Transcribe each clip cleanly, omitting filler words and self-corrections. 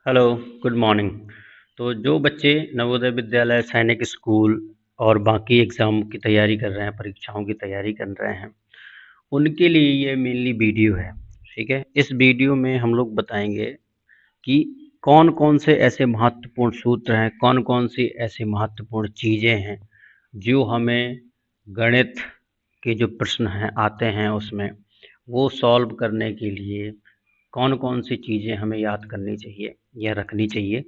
Hello, good morning. तो जो बच्चे नवोदय विद्यालय, सैनिक स्कूल और बाकी एग्ज़ाम की तैयारी कर रहे हैं, परीक्षाओं की तैयारी कर रहे हैं, उनके लिए ये मेनली वीडियो है, ठीक है? इस वीडियो में हम लोग बताएँगे कि कौन-कौन से ऐसे महत्वपूर्ण सूत्र हैं, कौन-कौन सी ऐसी महत्वपूर्ण चीज़ें हैं, जो हमें गणित के जो प्रश्न हैं आते हैं उसमें, वो सॉल्व करने के लिए कौन-कौन सी चीज़ें हमें याद करनी चाहिए या रखनी चाहिए,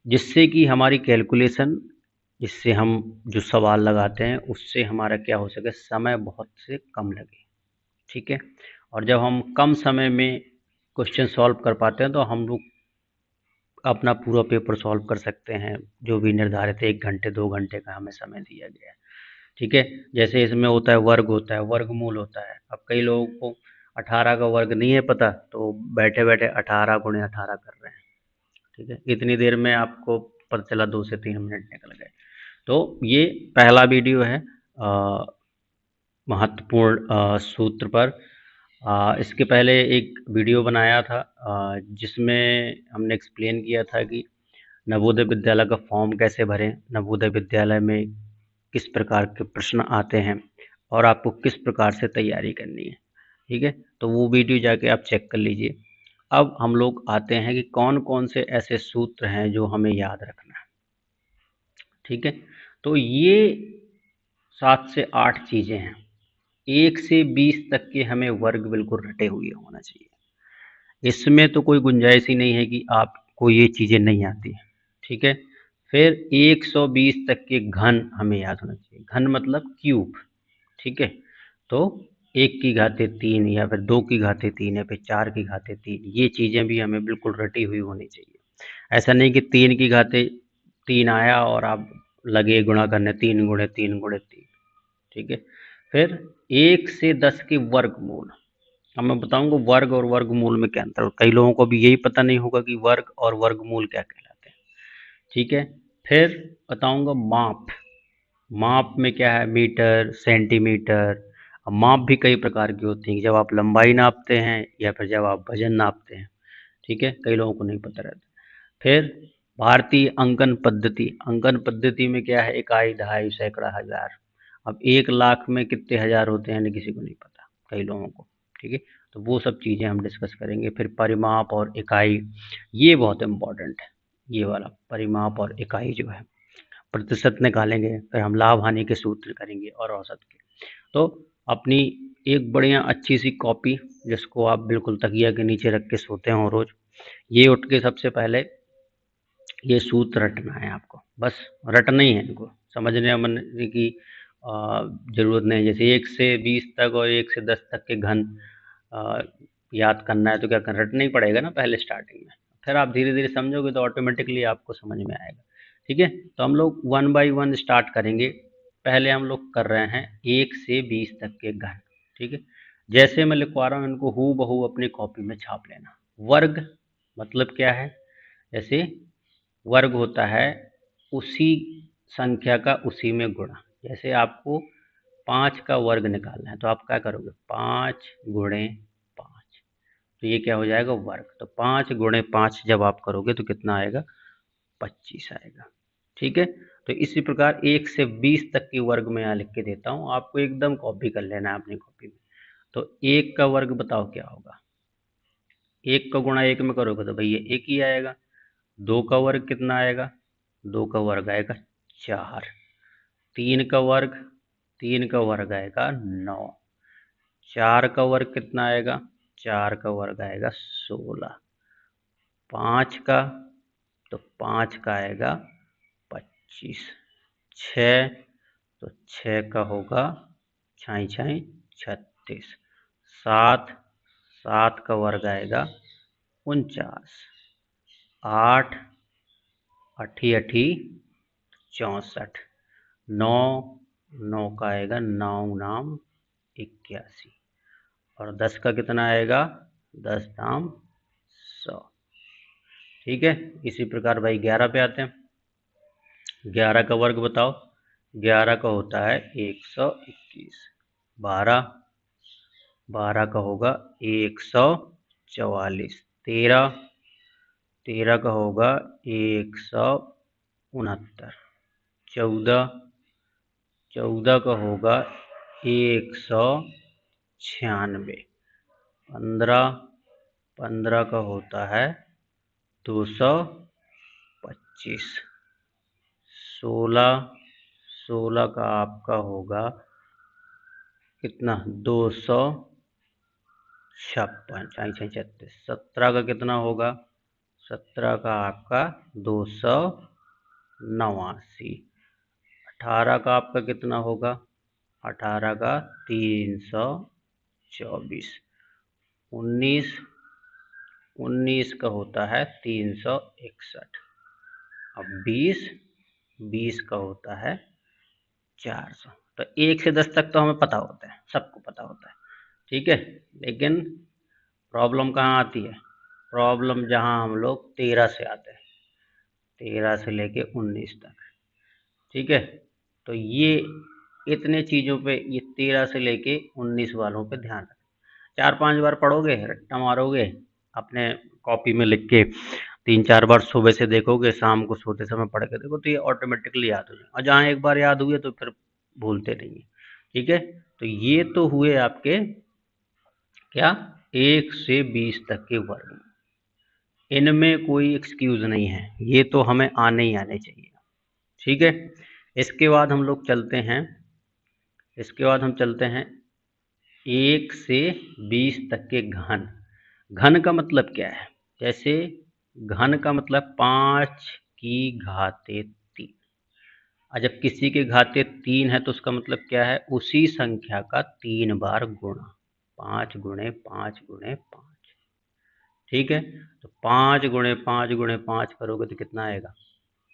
जिससे कि हमारी कैलकुलेशन जिससे हम जो सवाल लगाते हैं, उससे हमारा क्या हो सके, समय बहुत से कम लगे, ठीक है? और जब हम कम समय में क्वेश्चन सॉल्व कर पाते हैं, तो हम लोग अपना पूरा पेपर सॉल्व कर सकते हैं, जो भी निर्धारित 1 घंटे, 2 घंटे का हमें समय दिया गया है, ठीक है? जैसे इसमें होता है वर्ग होता है, वर्गमूल होता है। अब कई लोगों को 18 का वर्ग नहीं है पता, तो बैठे-बैठे 18 गुणे 18 कर रहे हैं। ठीक है, इतनी देर में आपको पता चला 2 से 3 मिनट निकल गए। तो ये पहला वीडियो है महत्वपूर्ण सूत्र पर। इसके पहले एक वीडियो बनाया था जिसमें हमने एक्सप्लेन किया था कि नवोदय विद्यालय का फॉर्म कैसे भरें, नवोदय विद्यालय में किस प्रकार के प्रश्न आते हैं और आपको किस प्रकार से तैयारी करनी है, ठीक है? तो वो वीडियो जाके आप चेक कर लीजिए। अब हम लोग आते हैं कि कौन-कौन से ऐसे सूत्र हैं जो हमें याद रखना है, ठीक है? तो ये 7 से 8 चीज़ें हैं। 1 से 20 तक के हमें वर्ग बिल्कुल रटे हुए होना चाहिए। इसमें तो कोई गुंजाइश ही नहीं है कि आपको ये चीज़ें नहीं आती हैं, ठीक है? फिर 120 तक के घन हमें याद होना चाहिए। घन मतलब क्यूब, ठीक है? तो 1 की घाते 3 या फिर 2 की घाते 3 या फिर 4 की घाते 3, ये चीज़ें भी हमें बिल्कुल रटी हुई होनी चाहिए। ऐसा नहीं कि 3 की घाते 3 आया और आप लगे गुणा करने, 3 गुणे 3 गुणे 3, ठीक है? फिर 1 से 10 के वर्गमूल। अब मैं बताऊँगा वर्ग और वर्गमूल में क्या अंतर है। कई लोगों को भी यही पता नहीं होगा कि वर्ग और वर्गमूल क्या कहलाते हैं, ठीक है? फिर बताऊँगा माप। माप में क्या है, मीटर, सेंटीमीटर। अब माप भी कई प्रकार की होती हैं, जब आप लंबाई नापते हैं या फिर जब आप वजन नापते हैं, ठीक है? कई लोगों को नहीं पता रहता। फिर भारतीय अंकन पद्धति। अंकन पद्धति में क्या है, इकाई, दहाई, सैकड़ा, हज़ार। अब 1 लाख में कितने हज़ार होते हैं, किसी को नहीं पता, कई लोगों को, ठीक है? तो वो सब चीज़ें हम डिस्कस करेंगे। फिर परिमाप और इकाई, ये बहुत इम्पोर्टेंट है, ये वाला परिमाप और इकाई जो है। प्रतिशत निकालेंगे, फिर हम लाभ-हानि के सूत्र करेंगे और औसत के। तो अपनी एक बढ़िया अच्छी-सी कॉपी, जिसको आप बिल्कुल तकिया के नीचे रख के सोते हो रोज़, ये उठ के सबसे पहले ये सूत्र रटना है आपको, बस रटना ही है इनको, समझने की ज़रूरत नहीं। जैसे 1 से 20 तक और 1 से 10 तक के घन अ, याद करना है तो क्या करना, रटना ही पड़ेगा ना पहले स्टार्टिंग में। फिर आप धीरे-धीरे समझोगे तो ऑटोमेटिकली आपको समझ में आएगा, ठीक है? तो हम लोग 1 बाय 1 स्टार्ट करेंगे। पहले हम लोग कर रहे हैं 1 से 20 तक के घन, ठीक है? जैसे मैं लिखवा रहा हूँ इनको हूबहू अपनी कॉपी में छाप लेना। वर्ग मतलब क्या है? जैसे वर्ग होता है उसी संख्या का उसी में गुणा। जैसे आपको 5 का वर्ग निकालना है तो आप क्या करोगे, 5 गुणे 5, तो ये क्या हो जाएगा, वर्ग। तो 5 गुणे 5 जब आप करोगे तो कितना आएगा, 25 आएगा, ठीक है? तो इसी प्रकार 1 से 20 तक की वर्ग मैं यहाँ लिख के देता हूँ, आपको एकदम कॉपी कर लेना है अपनी कॉपी में। तो 1 का वर्ग बताओ क्या होगा, 1 का गुणा 1 में करोगे तो भैया 1 ही आएगा। 2 का वर्ग कितना आएगा, 2 का वर्ग आएगा 4। 3 का वर्ग, 3 का वर्ग आएगा 9। 4 का वर्ग कितना आएगा, 4 का वर्ग आएगा 16। 5 का, तो 5 का आएगा 25। 6, तो 6 का होगा छाई छाई 36। 7, 7 का वर्ग आएगा 49। 8, अठी अठी 64। 9, 9 का आएगा 9 नाम 81। और 10 का कितना आएगा, 10 नाम 100, ठीक है? इसी प्रकार भाई 11 पे आते हैं। 11 का वर्ग बताओ, 11 का होता है 121। 12, 12 का होगा 144। 13, 13 का होगा 169, 14 का होगा 196, 15 का होता है 225, 16 का आपका होगा कितना 256, 36, 17 का कितना होगा 17 का आपका 289, 18 का आपका कितना होगा 18 का 324, 19 का होता है 361, अब 20 का होता है 400। तो 1 से 10 तक तो हमें पता होता है, सबको पता होता है, ठीक है। लेकिन प्रॉब्लम कहाँ आती है, प्रॉब्लम जहाँ हम लोग 13 से आते हैं, 13 से लेके 19 तक, ठीक है। तो ये इतने चीज़ों पे, ये 13 से लेके 19 वालों पे ध्यान रखें। 4-5 बार पढ़ोगे, रट्टा मारोगे, अपने कॉपी में लिख के 3-4 बार सुबह से देखोगे, शाम को सोते समय पढ़ के देखो, तो ये ऑटोमेटिकली याद हो जाए। और जहाँ एक बार याद हुए तो फिर भूलते नहीं है, ठीक है। तो ये तो हुए आपके क्या 1 से 20 तक के वर्ग, इनमें कोई एक्सक्यूज नहीं है, ये तो हमें आने ही आने चाहिए, ठीक है। इसके बाद हम लोग चलते हैं, इसके बाद हम चलते हैं 1 से 20 तक के घन। घन का मतलब क्या है, जैसे घन का मतलब 5 की घाते 3, और जब किसी के घाते 3 है तो उसका मतलब क्या है, उसी संख्या का 3 बार गुणा, 5 गुणे 5 गुणे 5, ठीक है। तो 5 गुणे 5 गुणे 5 करोगे तो कितना आएगा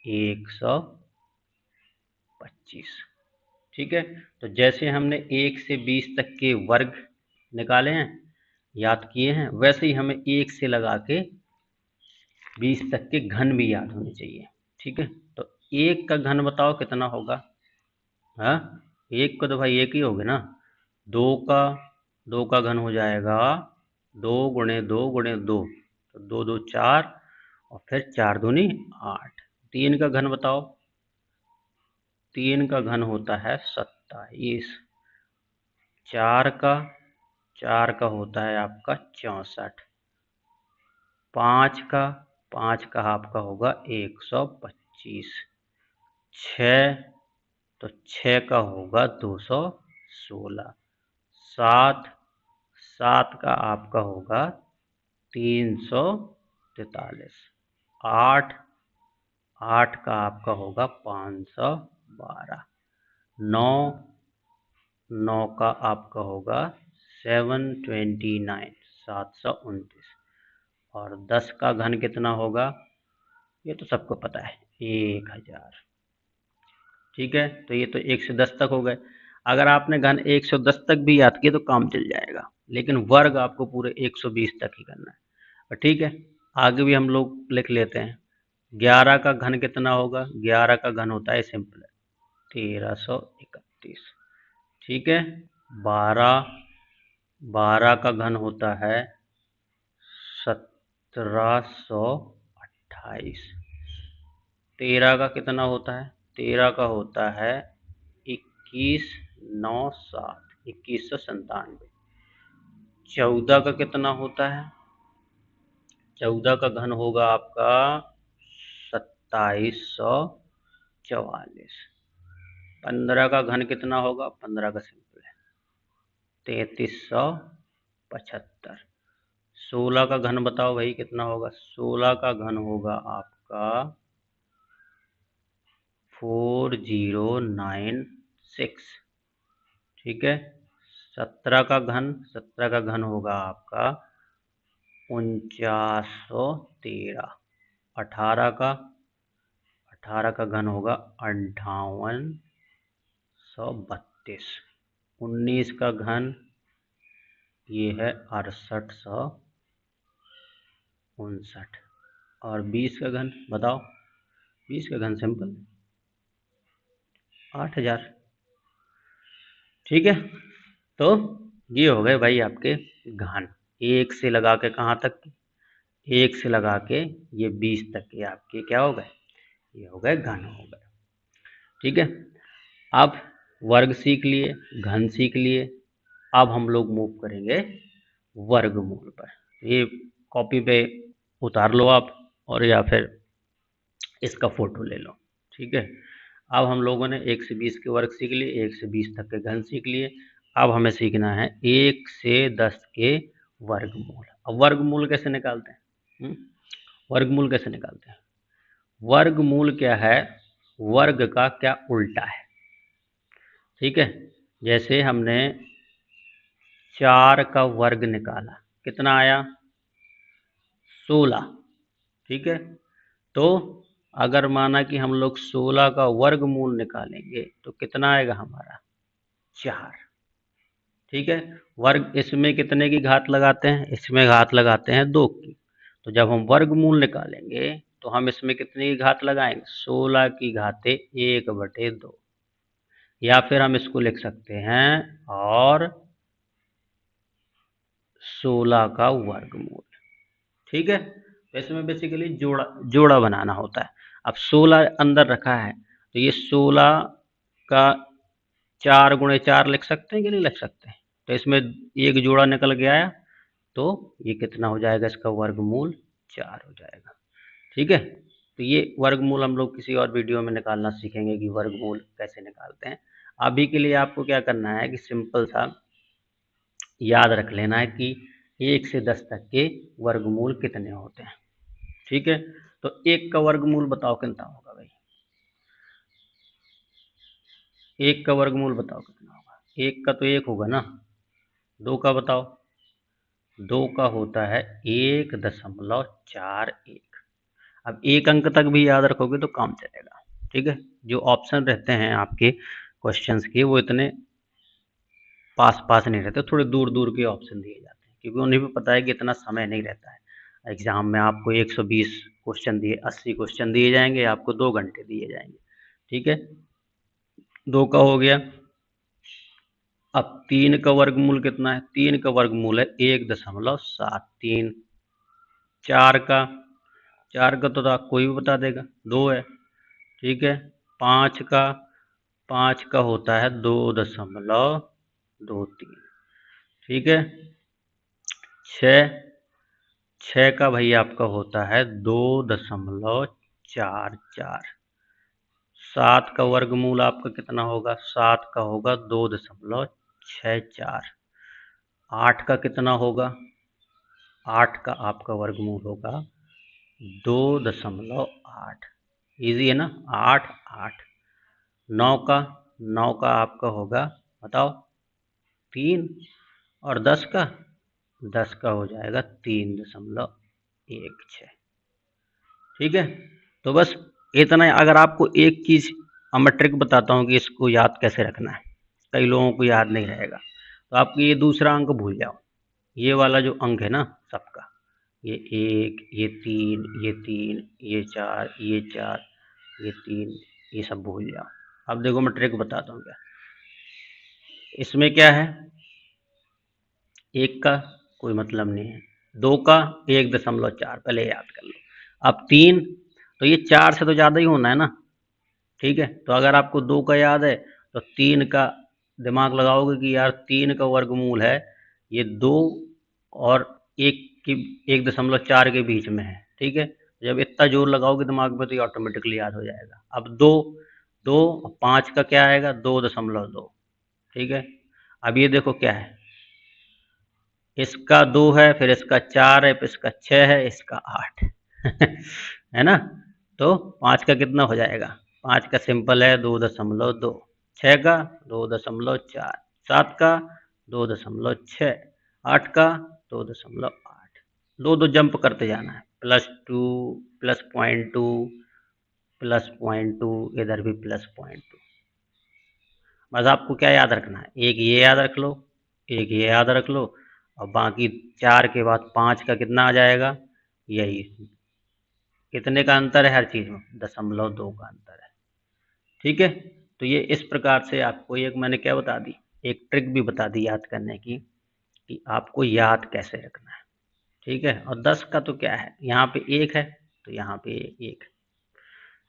125, ठीक है। तो जैसे हमने 1 से 20 तक के वर्ग निकाले हैं, याद किए हैं, वैसे ही हमें 1 से लगा के 20 तक के घन भी याद होने चाहिए, ठीक है। तो 1 का घन बताओ कितना होगा, हाँ 1 का तो भाई 1 ही होगा ना। 2 का 2 का घन हो जाएगा 2 गुणे 2 गुणे 2, तो 2 2 4, और फिर 4 दूनी 8। 3 का घन बताओ, 3 का घन होता है 27, 4 का होता है आपका 64, 5 का आपका होगा 125, 6 तो 6 का होगा 216, 7 का आपका होगा 343, 8 का आपका होगा 512, 9 का आपका होगा 729, 729, और 10 का घन कितना होगा, ये तो सबको पता है 1000, ठीक है। तो ये तो 1 से 10 तक हो गए। अगर आपने घन 110 तक भी याद किया तो काम चल जाएगा, लेकिन वर्ग आपको पूरे 120 तक ही करना है, और ठीक है। आगे भी हम लोग लिख लेते हैं। 11 का घन कितना होगा, 11 का घन होता है सिंपल 1331, ठीक है। 12 का घन होता है 1728, 13 का कितना होता है, 13 का होता है 2197, 14 का कितना होता है, 14 का घन होगा आपका 2744, 15 का घन कितना होगा, 15 का सिंपल है 3375, 16 का घन बताओ भाई कितना होगा, 16 का घन होगा आपका 4096, ठीक है। 17 का घन होगा आपका 4913, 18 का घन होगा 5832, 19 का घन ये है 6859, और 20 का घन बताओ, 20 का घन सिंपल 8000, ठीक है। तो ये हो गए भाई आपके घन, 1 से लगा के कहाँ तक, 1 से लगा के ये 20 तक के आपके क्या हो गए, ये हो गए घन हो गए। ठीक है, अब वर्ग सीख लिए, घन सीख लिए, अब हम लोग मूव करेंगे वर्गमूल पर। ये कॉपी पे उतार लो आप, और या फिर इसका फोटो ले लो। ठीक है, अब हम लोगों ने 1 से 20 के वर्ग सीख लिए, 1 से 20 तक के घन सीख लिए। अब हमें सीखना है 1 से 10 के वर्गमूल। अब वर्गमूल कैसे निकालते हैं? वर्गमूल कैसे निकालते हैं? वर्गमूल क्या है? वर्ग का क्या उल्टा है। ठीक है, जैसे हमने 4 का वर्ग निकाला, कितना आया? 16। ठीक है, तो अगर माना कि हम लोग 16 का वर्गमूल निकालेंगे तो कितना आएगा हमारा? 4। ठीक है, वर्ग इसमें कितने की घात लगाते हैं? इसमें घात लगाते हैं 2 की। तो जब हम वर्गमूल निकालेंगे तो हम इसमें कितने की घात लगाएंगे? 16 की घाते 1/2, या फिर हम इसको लिख सकते हैं और 16 का वर्गमूल। ठीक है, तो इसमें बेसिकली जोड़ा जोड़ा बनाना होता है। अब 16 अंदर रखा है तो ये 16 का 4 गुणे 4 लिख सकते हैं कि नहीं लिख सकते हैं? तो इसमें एक जोड़ा निकल के आया, तो ये कितना हो जाएगा? इसका वर्गमूल 4 हो जाएगा। ठीक है, तो ये वर्गमूल हम लोग किसी और वीडियो में निकालना सीखेंगे कि वर्गमूल कैसे निकालते हैं। अभी के लिए आपको क्या करना है कि सिंपल सा याद रख लेना है कि 1 से 10 तक के वर्गमूल कितने होते हैं। ठीक है, तो 1 का वर्गमूल बताओ कितना होगा भाई? 1 का वर्गमूल बताओ कितना होगा? 1 का तो 1 होगा ना। 2 का बताओ? 2 का होता है 1.41। अब एक अंक तक भी याद रखोगे तो काम चलेगा। ठीक है, जो ऑप्शन रहते हैं आपके क्वेश्चंस के वो इतने पास पास नहीं रहते, थोड़े दूर दूर के ऑप्शन दिए जाते हैं, क्योंकि उन्हें भी पता है कि इतना समय नहीं रहता है। एग्जाम में आपको 120 क्वेश्चन दिए, 80 क्वेश्चन दिए जाएंगे, आपको 2 घंटे दिए जाएंगे। ठीक है, 2 का हो गया। अब 3 का वर्गमूल कितना है? 3 का वर्गमूल है 1.73। 4 का, 4 का तो कोई भी बता देगा, 2 है। ठीक है, 5 का, 5 का होता है 2.23। ठीक है, 6, 6 का भाई आपका होता है 2.44। 7 का वर्गमूल आपका कितना होगा? 7 का होगा 2.64। 8 का कितना होगा? 8 का आपका वर्गमूल होगा 2.8। ईजी है ना? 8 8। 9 का, 9 का आपका होगा, बताओ? 3। और 10 का, 10 का हो जाएगा 3.16। ठीक है, तो बस इतना ही। अगर आपको एक चीज़ मैं ट्रिक बताता हूँ कि इसको याद कैसे रखना है, कई लोगों को याद नहीं रहेगा, तो आपको ये दूसरा अंक भूल जाओ। ये वाला जो अंक है ना सबका, ये 1, ये 3, ये 3, ये 4, ये 4, ये 3, ये सब भूल जाओ। अब देखो मैं ट्रिक बताता हूँ क्या। इसमें क्या है? 1 का कोई मतलब नहीं है, 2 का 1.4 पहले याद कर लो। अब 3, तो ये 4 से तो ज़्यादा ही होना है ना। ठीक है, तो अगर आपको 2 का याद है तो 3 का दिमाग लगाओगे कि यार 3 का वर्गमूल है ये 2 और 1 की 1.4 के बीच में है। ठीक है, जब इतना जोर लगाओगे दिमाग में तो ये ऑटोमेटिकली याद हो जाएगा। अब 2, 2 और 5 का क्या आएगा? 2.2। ठीक है, अब ये देखो क्या है, इसका 2 है, फिर इसका 4 है, फिर इसका 6 है, इसका 8 है ना। तो 5 का कितना हो जाएगा? 5 का सिंपल है 2.2। 6 का 2.4। 7 का 2.6। 8 का 2.8। 2 जंप करते जाना है, +2, +0.2, +0.2, इधर भी +0.2। बस आपको क्या याद रखना है? एक ये याद रख लो, एक ये याद रख लो, और बाकी 4 के बाद 5 का कितना आ जाएगा? यही, कितने का अंतर है हर चीज़ में? 0.2 का अंतर है। ठीक है, तो ये इस प्रकार से आपको एक मैंने क्या बता दी, एक ट्रिक भी बता दी याद करने की, कि आपको याद कैसे रखना है। ठीक है, और 10 का तो क्या है, यहाँ पे 1 है तो यहाँ पे 1,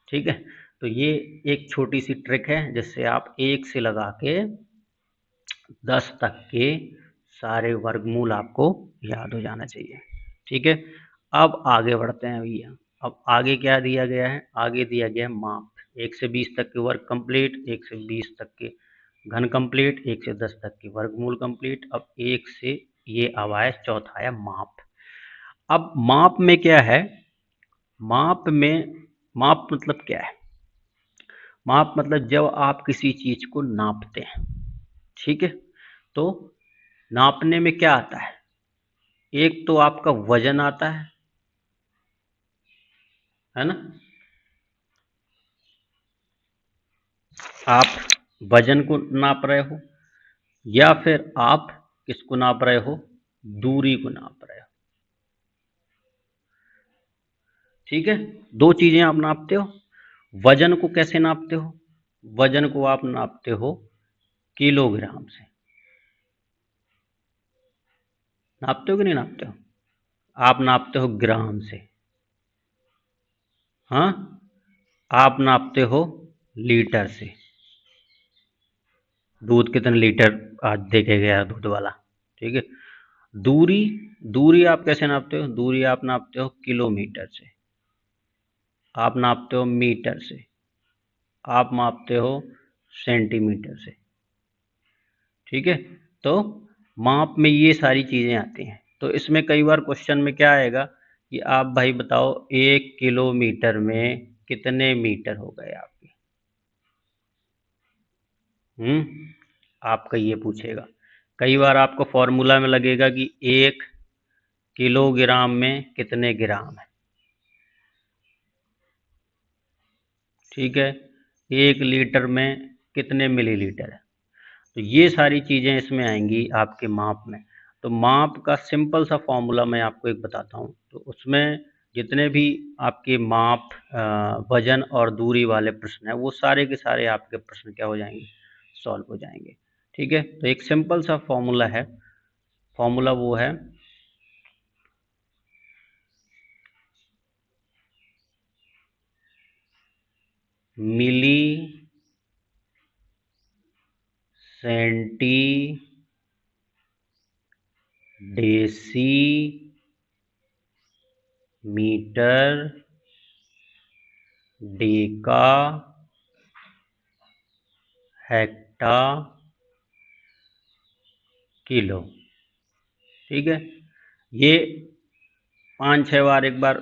ठीक है। तो ये एक छोटी सी ट्रिक है जिससे आप 1 से लगा के 10 तक के सारे वर्गमूल आपको याद हो जाना चाहिए, ठीक है। अब आगे बढ़ते हैं भैया। अब आगे क्या दिया गया है, आगे दिया गया है माप। 1 से 20 तक के वर्ग कंप्लीट, 1 से 20 तक के घन कंप्लीट, 1 से 10 तक के वर्गमूल कंप्लीट। अब 1 से ये अब आया चौथा आया माप। अब माप में क्या है, माप में, माप मतलब क्या है, माप मतलब जब आप किसी चीज को नापते हैं, ठीक है। तो नापने में क्या आता है, एक तो आपका वजन आता है ना। आप वजन को नाप रहे हो या फिर आप किसको नाप रहे हो, दूरी को नाप रहे हो, ठीक है। दो चीजें आप नापते हो। वजन को कैसे नापते हो, वजन को आप नापते हो किलोग्राम से, नापते हो कि नहीं नापते हो, आप नापते हो ग्राम से, हाँ, आप नापते हो लीटर से, दूध कितने लीटर आज देके गया दूध वाला, ठीक है। दूरी, दूरी आप कैसे नापते हो, दूरी आप नापते हो किलोमीटर से, आप नापते हो मीटर से, आप मापते हो सेंटीमीटर से, ठीक है। तो माप में ये सारी चीजें आती हैं। तो इसमें कई बार क्वेश्चन में क्या आएगा कि आप भाई बताओ 1 किलोमीटर में कितने मीटर हो गए आपके, आपका ये पूछेगा। कई बार आपको फॉर्मूला में लगेगा कि 1 किलोग्राम में कितने ग्राम है, ठीक है। 1 लीटर में कितने मिलीलीटर है। तो ये सारी चीज़ें इसमें आएंगी आपके माप में। तो माप का सिंपल सा फॉर्मूला मैं आपको एक बताता हूँ। तो उसमें जितने भी आपके माप, वजन और दूरी वाले प्रश्न हैं वो सारे के सारे आपके प्रश्न क्या हो जाएंगे, सॉल्व हो जाएंगे, ठीक है। तो एक सिंपल सा फॉर्मूला है, फॉर्मूला वो है milli centi deci metre deca hecto kilo, ठीक है। ये 5-6 बार एक बार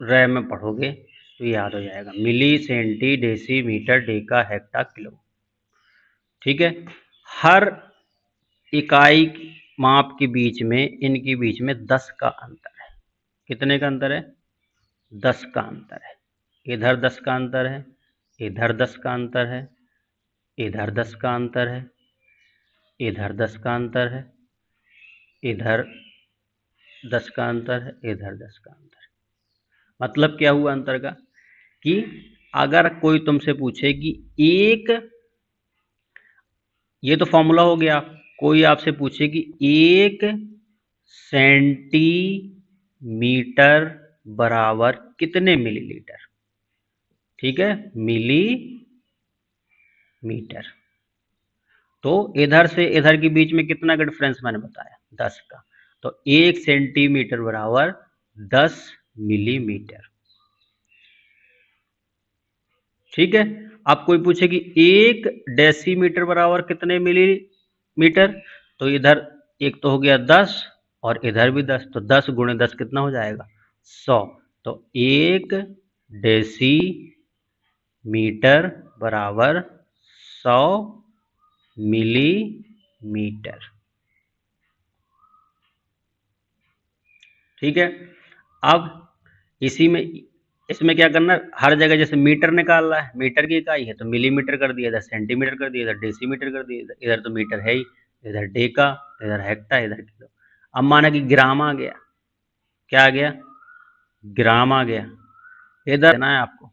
रह में पढ़ोगे तो याद हो जाएगा, milli centi deci metre deca hecto kilo, ठीक है। हर इकाई माप के बीच में, इनके बीच में 10 का अंतर है। कितने का अंतर है, 10 का अंतर है। इधर 10 का अंतर है, इधर 10 का अंतर है, इधर 10 का अंतर है, इधर 10 का अंतर है, इधर 10 का अंतर है, इधर 10 का अंतर है। मतलब क्या हुआ अंतर का, कि अगर कोई तुमसे पूछे कि एक, ये तो फॉर्मूला हो गया, कोई आपसे पूछे कि 1 सेंटीमीटर बराबर कितने मिलीलीटर, ठीक है, मिलीमीटर। तो इधर से इधर के बीच में कितना का डिफरेंस मैंने बताया, 10 का। तो 1 सेंटीमीटर बराबर 10 मिलीमीटर, ठीक है। अब कोई पूछे कि 1 डेसीमीटर बराबर कितने मिलीमीटर, तो इधर एक तो हो गया 10 और इधर भी 10, तो 10 गुणे 10 कितना हो जाएगा, 100। तो 1 डेसीमीटर बराबर 100 मिलीमीटर, ठीक है। अब इसी में, इसमें क्या करना, हर जगह जैसे मीटर निकाल रहा है, मीटर की इकाई है तो मिलीमीटर कर दिया, इधर सेंटीमीटर कर दिया, इधर डेसीमीटर कर दिया, इधर तो मीटर है ही, इधर डेका, इधर हेक्टा, इधर किलो। अब माना कि ग्राम आ गया, क्या आ गया, ग्राम आ गया, इधर ना है आपको,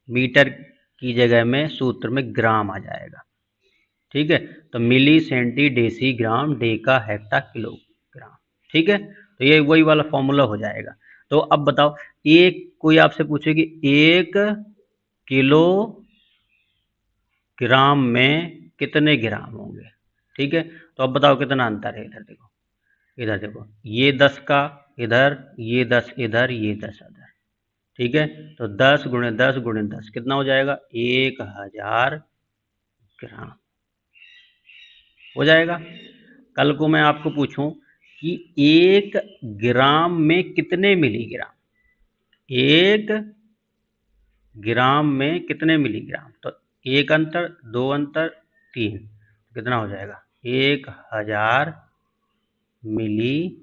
मीटर की जगह में सूत्र में ग्राम आ जाएगा, ठीक है। तो मिली सेंटी डेसी ग्राम डेका हेक्टा किलोग्राम, ठीक है। तो ये वही वाला फॉर्मूला हो जाएगा। तो अब बताओ, एक कोई आपसे पूछे कि 1 किलोग्राम में कितने ग्राम होंगे, ठीक है? तो अब बताओ कितना अंतर है। इधर देखो, ये 10 का इधर, ये 10 इधर, ये 10 इधर, ठीक है? तो 10 गुणे 10 गुणे 10 कितना हो जाएगा? 1000 ग्राम हो जाएगा। कल को मैं आपको पूछूं कि 1 ग्राम में कितने मिलीग्राम, 1 ग्राम में कितने मिलीग्राम, तो एक अंतर, दो अंतर, तीन, कितना हो जाएगा? 1000 मिलीग्राम,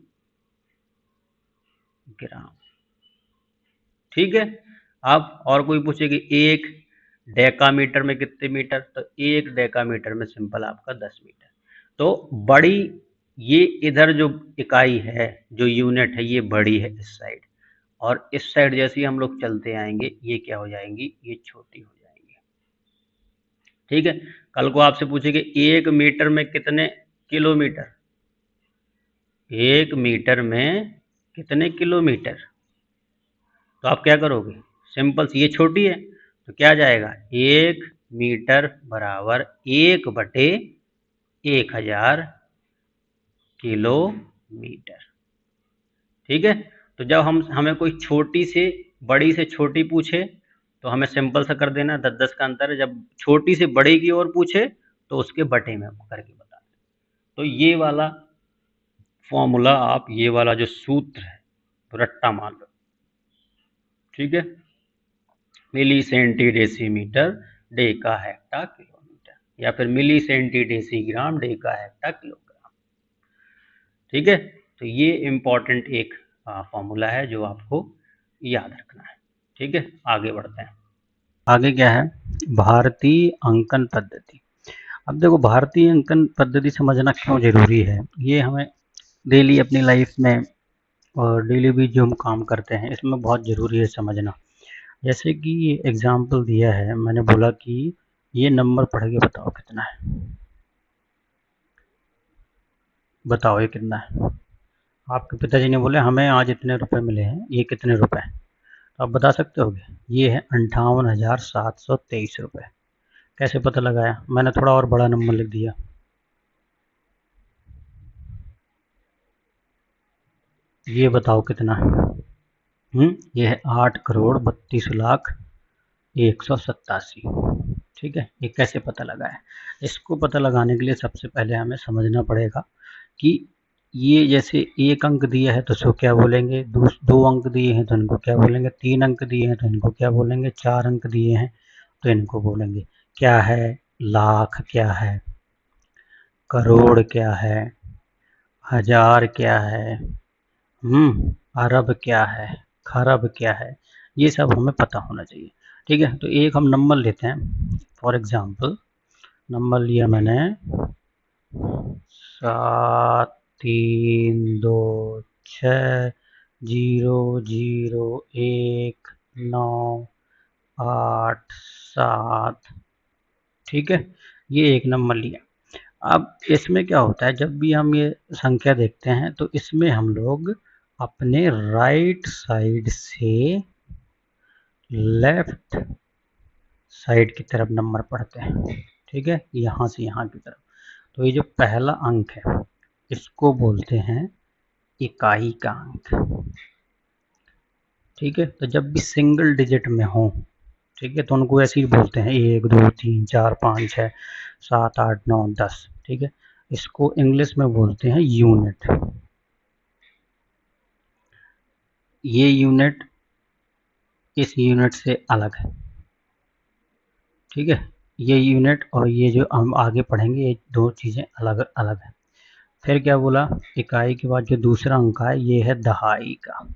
ठीक है? अब और कोई पूछे कि 1 डेकामीटर में कितने मीटर, तो 1 डेकामीटर में सिंपल आपका 10 मीटर। तो बड़ी, ये इधर जो इकाई है, जो यूनिट है, ये बड़ी है इस साइड, और इस साइड जैसे ही हम लोग चलते आएंगे ये क्या हो जाएंगी? ये छोटी हो जाएंगी, ठीक है? कल को आपसे पूछे कि 1 मीटर में कितने किलोमीटर, 1 मीटर में कितने किलोमीटर, तो आप क्या करोगे? सिंपल सी, ये छोटी है तो क्या जाएगा? 1 मीटर बराबर 1/1000 किलोमीटर, ठीक है? तो जब हमें कोई छोटी से बड़ी से छोटी पूछे तो हमें सिंपल सा कर देना, 10-10 का अंतर है। जब छोटी से बड़े की ओर पूछे तो उसके बटे में करके बता दें। तो ये वाला फॉर्मूला, आप ये वाला जो सूत्र है तो रट्टा मान लो, ठीक है? Milli centi decimetre deca hecto kilometre, या फिर milli centi decigram deca hecto kilogram, ठीक है? तो ये इम्पोर्टेंट एक फॉर्मूला है जो आपको याद रखना है, ठीक है? आगे बढ़ते हैं। आगे क्या है? भारतीय अंकन पद्धति। अब देखो, भारतीय अंकन पद्धति समझना क्यों जरूरी है, ये हमें डेली अपनी लाइफ में और डेली भी जो हम काम करते हैं इसमें बहुत ज़रूरी है समझना। जैसे कि एग्जाम्पल दिया है, मैंने बोला कि ये नंबर पढ़ के बताओ कितना है, बताओ ये कितना है। आपके पिताजी ने बोले हमें आज इतने रुपए मिले हैं, ये कितने रुपए हैं, तो आप बता सकते होगे? ये है 58,723 रुपये। कैसे पता लगाया? मैंने थोड़ा और बड़ा नंबर लिख दिया। ये बताओ कितना है? ये है 8,32,00,187। ठीक है, ये कैसे पता लगाए? इसको पता लगाने के लिए सबसे पहले हमें समझना पड़ेगा कि ये जैसे एक अंक दिया है तो इसको क्या बोलेंगे, दो अंक दिए हैं तो इनको क्या बोलेंगे, तीन अंक दिए हैं तो इनको क्या बोलेंगे, चार अंक दिए हैं तो इनको बोलेंगे क्या है, लाख क्या है, करोड़ क्या है, हजार क्या है, अरब क्या है, खरब क्या है, ये सब हमें पता होना चाहिए। ठीक है, तो एक हम नंबर लेते हैं। फॉर एग्जांपल नंबर लिया मैंने 73260198 7। ठीक है, ये एक नंबर लिया। अब इसमें क्या होता है, जब भी हम ये संख्या देखते हैं तो इसमें हम लोग अपने राइट साइड से लेफ्ट साइड की तरफ नंबर पढ़ते हैं। ठीक है, यहाँ से यहाँ की तरफ। तो ये जो पहला अंक है इसको बोलते हैं इकाई का अंक। ठीक है, तो जब भी सिंगल डिजिट में हो, ठीक है, तो उनको ऐसे ही बोलते हैं 1 2 3 4 5 6 7 8 9 10। ठीक है, इसको इंग्लिश में बोलते हैं यूनिट। ये यूनिट इस यूनिट से अलग है। ठीक है, ये यूनिट और ये जो हम आगे पढ़ेंगे ये दो चीज़ें अलग अलग हैं। फिर क्या बोला, इकाई के बाद जो दूसरा अंक है ये है दहाई का,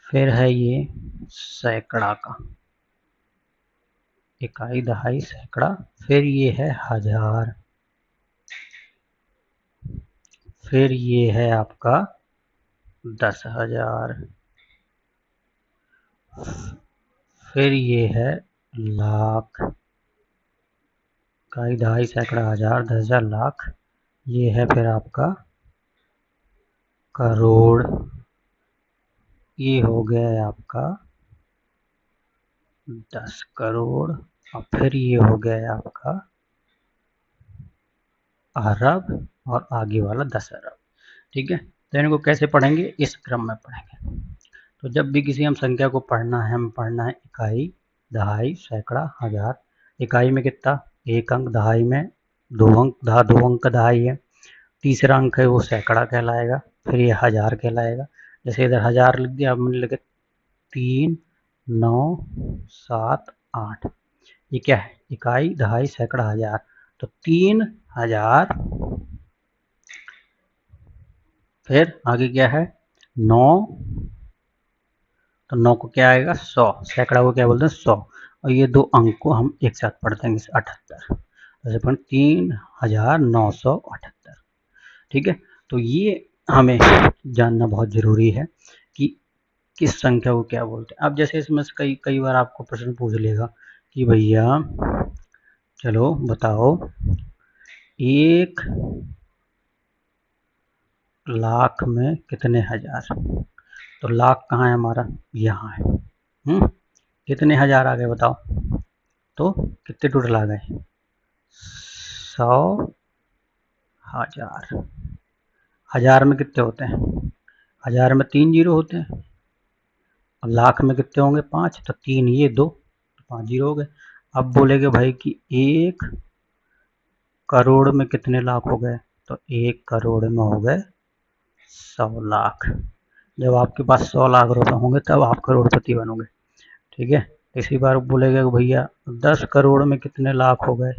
फिर है ये सैकड़ा का, इकाई दहाई सैकड़ा, फिर ये है हजार, फिर ये है आपका 10,000, फिर ये है लाख, इकाई दहाई सैकड़ा हजार 10,000 लाख, ये है फिर आपका करोड़, ये हो गया है आपका 10 करोड़, और फिर ये हो गया है आपका अरब, और आगे वाला 10 अरब। ठीक है, तो इनको कैसे पढ़ेंगे, इस क्रम में पढ़ेंगे। तो जब भी किसी हम संख्या को पढ़ना है, हमें पढ़ना है इकाई, दहाई, सैकड़ा, हजार। इकाई में कितना, एक अंक, दहाई में दो अंक, दो अंक का दहाई है, तीसरा अंक है वो सैकड़ा कहलाएगा, फिर ये हजार कहलाएगा। जैसे इधर हजार लिख दिया, हमने लिखे 3, 9, 7, 8, ये क्या है, इकाई, दहाई, सैकड़ा, हजार। तो 3000, फिर आगे क्या है 9, तो 9 को क्या आएगा 100, सैकड़ा को क्या बोलते हैं 100, और ये दो अंक को हम एक साथ पढ़ देंगे 78, जैसे पढ़ 3978। ठीक है, तो ये हमें जानना बहुत ज़रूरी है कि किस संख्या को क्या बोलते हैं। अब जैसे इसमें कई कई बार आपको प्रश्न पूछ लेगा कि भैया चलो बताओ 1,00,000 में कितने हजार, तो लाख कहाँ है हमारा, यहाँ है। कितने हजार आ गए बताओ, तो कितने टोटल आ गए 100,000। हजार में कितने होते हैं, हजार में 3 जीरो होते हैं, और लाख में कितने होंगे 5, तो 3 ये 2, तो 5 जीरो हो गए। अब बोलेगे भाई कि 1 करोड़ में कितने लाख हो गए, तो 1 करोड़ में हो गए 100 लाख। जब आपके पास 100 लाख रुपए होंगे तब आप करोड़पति बनोगे। ठीक है, इसी बार बोलेगा कि भैया 10 करोड़ में कितने लाख हो गए,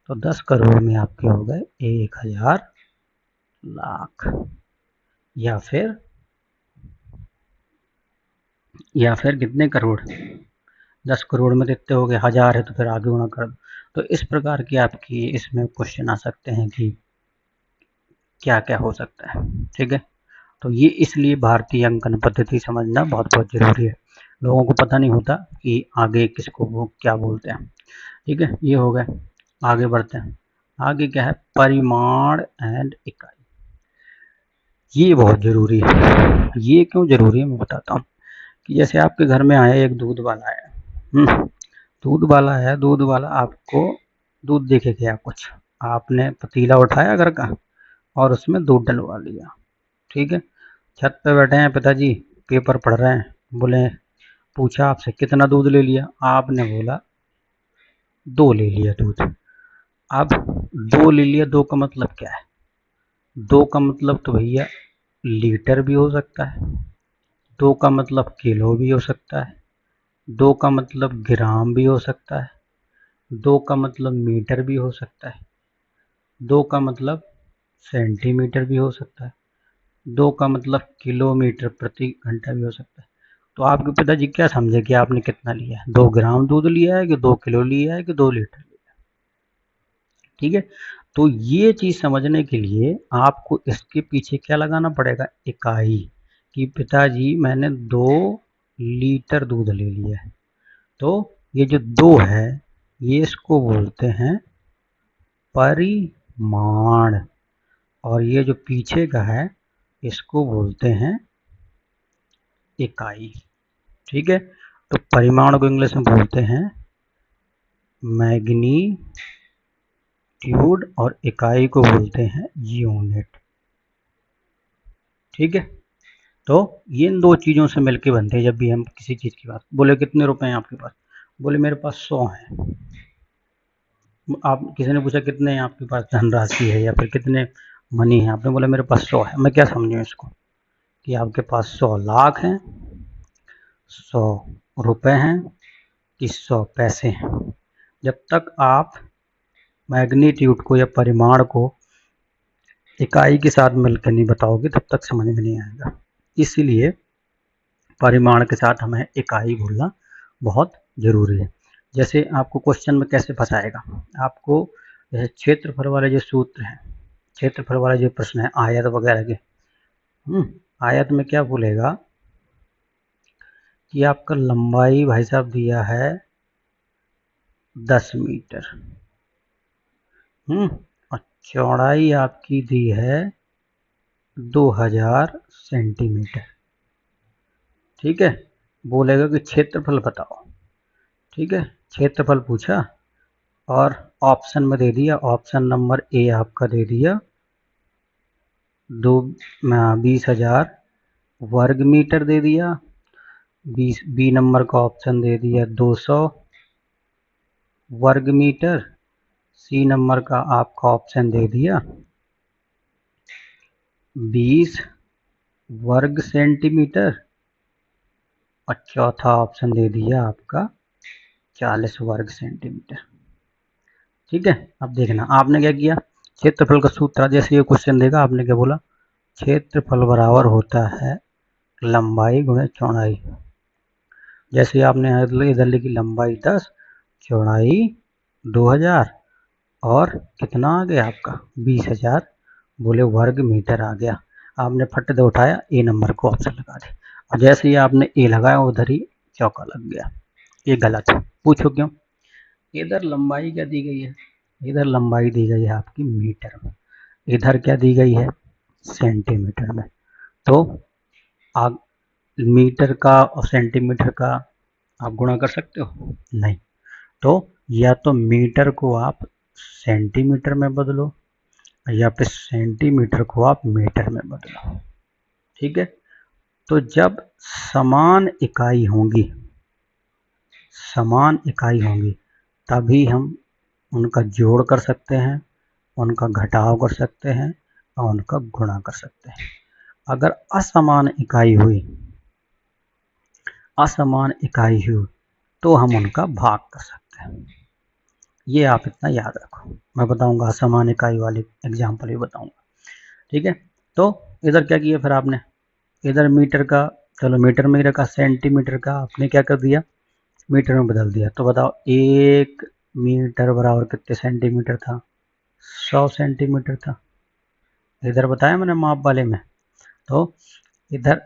तो 10 करोड़ में आपके हो गए 1000 लाख। या फिर कितने करोड़, 10 करोड़ में कितने हो गए, हजार है तो फिर आगे गुणा कर दो। तो इस प्रकार की आपकी इसमें क्वेश्चन आ सकते हैं कि क्या क्या हो सकता है। ठीक है, तो ये इसलिए भारतीय अंकन पद्धति समझना बहुत बहुत जरूरी है। लोगों को पता नहीं होता कि आगे किसको वो क्या बोलते हैं। ठीक है, ये हो गए, आगे बढ़ते हैं। आगे क्या है, परिमाण एंड इकाई। ये बहुत जरूरी है। ये क्यों जरूरी है मैं बताता हूँ। कि जैसे आपके घर में आया एक दूध वाला है, दूध वाला है, दूध वाला आपको दूध देके गया कुछ, आपने पतीला उठाया घर का और उसमें दूध डलवा लिया। ठीक है, छत पे बैठे हैं पिताजी, पेपर पढ़ रहे हैं, बोले पूछा आपसे कितना दूध ले लिया, आपने बोला 2 ले लिया दूध। अब 2 ले लिया, 2 का मतलब क्या है, 2 का मतलब तो भैया लीटर भी हो सकता है, 2 का मतलब किलो भी हो सकता है, 2 का मतलब ग्राम भी हो सकता है, 2 का मतलब मीटर भी हो सकता है, 2 का मतलब सेंटीमीटर भी हो सकता है, 2 का मतलब किलोमीटर प्रति घंटा भी हो सकता है। तो आपके पिताजी क्या समझे कि आपने कितना लिया है, 2 ग्राम दूध लिया है कि 2 किलो लिया है कि 2 लीटर लिया है। ठीक है, तो ये चीज समझने के लिए आपको इसके पीछे क्या लगाना पड़ेगा, इकाई, कि पिताजी मैंने 2 लीटर दूध ले लिया है। तो ये जो 2 है ये इसको बोलते हैं परिमाण, और ये जो पीछे का है इसको बोलते हैं इकाई। ठीक है, तो परिमाण को इंग्लिश में बोलते हैं मैग्नीट्यूड, और इकाई को बोलते हैं यूनिट। ठीक है, तो ये इन दो चीज़ों से मिलके बनते हैं। जब भी हम किसी चीज़ की बात, बोले कितने रुपए हैं आपके पास, बोले मेरे पास 100 हैं। आप किसी ने पूछा कितने हैं आपके पास धनराशि है या फिर कितने मनी है, आपने बोला मेरे पास 100 है, मैं क्या समझूँ इसको कि आपके पास 100 लाख हैं, 100 रुपए हैं कि 100 पैसे हैं। जब तक आप मैग्नीट्यूड को या परिमाण को इकाई के साथ मिलकर नहीं बताओगे तब तक समझ में नहीं आएगा। इसलिए परिमाण के साथ हमें इकाई बोलना बहुत ज़रूरी है। जैसे आपको क्वेश्चन में कैसे फंसाएगा, आपको जैसे क्षेत्रफल वाले जो सूत्र हैं, क्षेत्रफल वाले जो प्रश्न है आयत वगैरह के, आयत में क्या बोलेगा कि आपका लंबाई भाई साहब दिया है 10 मीटर, और चौड़ाई आपकी दी है 2000 सेंटीमीटर। ठीक है, बोलेगा कि क्षेत्रफल बताओ। ठीक है, क्षेत्रफल पूछा और ऑप्शन में दे दिया, ऑप्शन नंबर ए आपका दे दिया 20,000 वर्ग मीटर दे दिया। बी नंबर का ऑप्शन दे दिया 200 वर्ग मीटर। सी नंबर का आपका ऑप्शन दे दिया 20 वर्ग सेंटीमीटर और चौथा ऑप्शन दे दिया आपका 40 वर्ग सेंटीमीटर। ठीक है, अब देखना आपने क्या किया, क्षेत्रफल का सूत्र, जैसे ये क्वेश्चन देगा आपने क्या बोला, क्षेत्रफल बराबर होता है लंबाई गुणे चौड़ाई। जैसे आपने इधर लिखी लंबाई 10, चौड़ाई 2000 और कितना आ गया आपका 20,000 बोले वर्ग मीटर आ गया। आपने फट दे उठाया ए नंबर को ऑप्शन लगा दे, और जैसे ही आपने ए लगाया उधर ही चौका लग गया। ये गलत है, पूछो क्यों। इधर लंबाई क्या दी गई है, इधर लंबाई दी गई है आपकी मीटर में, इधर क्या दी गई है सेंटीमीटर में। तो आप मीटर का और सेंटीमीटर का आप गुणा कर सकते हो नहीं, तो या तो मीटर को आप सेंटीमीटर में बदलो या फिर सेंटीमीटर को आप मीटर में बदलो। ठीक है, तो जब समान इकाई होंगी, समान इकाई होंगी तभी हम उनका जोड़ कर सकते हैं, उनका घटाव कर सकते हैं और उनका गुणा कर सकते हैं। अगर असमान इकाई हुई, असमान इकाई हुई तो हम उनका भाग कर सकते हैं। ये आप इतना याद रखो, मैं बताऊंगा असमान इकाई वाली एग्जाम्पल भी बताऊंगा। ठीक है, तो इधर क्या किया फिर आपने, इधर मीटर का, चलो मीटर में ही रखा, सेंटीमीटर का आपने क्या कर दिया मीटर में बदल दिया। तो बताओ 1 मीटर बराबर कितने सेंटीमीटर था, 100 सेंटीमीटर था। इधर बताया मैंने माप वाले में, तो इधर